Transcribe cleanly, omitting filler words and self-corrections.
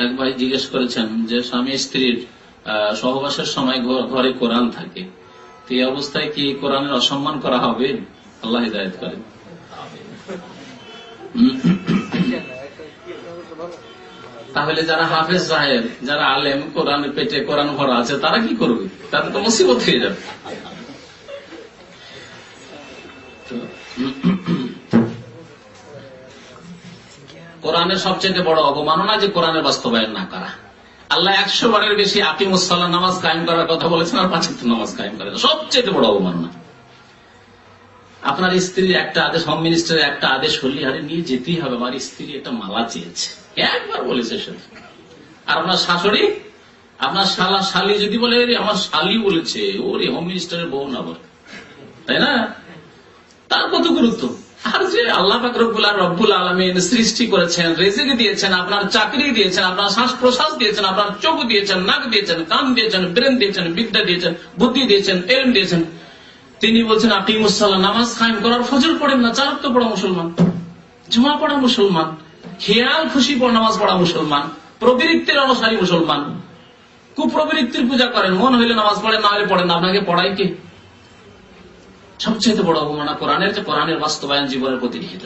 এক ভাই জিজ্ঞেস করেছেন যে স্বামী স্ত্রীর সহবাসের সময় ঘরে কোরআন থাকে, তো এই অবস্থায় কি কোরআনের অসম্মান করা হবে? আল্লাহ হিদায়াত করেন। তাহলে যারা হাফেজ সাহেব, যারা আলেম, কোরআনের পেটে কোরআন ভরা আছে, তারা কি করবে? তাদের তো মুসিবত হয়ে যাবে। কোরআনের সবচেয়ে বড় অবমাননা যে কোরআনের বাস্তবায়ন না করা। আল্লাহ 100 বারের বেশি আকিমুসসালাহ নামাজ কায়েম করার কথা বলেছেন, আর 5 ওয়াক্ত নামাজ কায়েম করেন, সবচেয়ে বড় অবমাননা। আপনার স্ত্রীর একটা আদেশ, হোম মিনিস্টারের একটা আদেশ হলে আরে নিয়ে যেতেই হবে, আমার স্ত্রী একটা মালা চেয়েছে, একবার বলেছে শুধু। আর আপনার শাশুড়ি, আপনার শালি যদি বলে আমার শালি বলেছে, ওরে হোম মিনিস্টারের বউ না বলে, তাই না? তার কত গুরুত্ব। আর যে আল্লাহ পাক রব্বুল আলামিন সৃষ্টি করেছেন, রিজিক দিয়েছেন, আপনার চাকরি দিয়েছেন, আপনার শ্বাস প্রশ্বাস দিয়েছেন, আপনার চোখ দিয়েছেন, নাক দিয়েছেন, কান দিয়েছেন, ব্রেন দিয়েছেন, বিদ্যা দিয়েছেন, বুদ্ধি দিয়েছেন, এলম দিয়েছেন, তিনি বলছেন আকিমুসসালাহ নামাজ কায়েম করার। ফজর পড়েন না, 4 ওয়াক্ত পড়া মুসলমান, জুমা পড়া মুসলমান, খেয়াল খুশি নামাজ পড়া মুসলমান, প্রবৃত্তির অনুসারী মুসলমান। কুপ্রবৃত্তির পূজা করেন, মন হইলে নামাজ পড়েন, না হলে পড়েন না, আপনাকে পড়াই কে? সবচেয়ে বড় অবমাননা কোরআনের, যে কোরআনের বাস্তবায়ন জীবনের প্রতি লিখিত।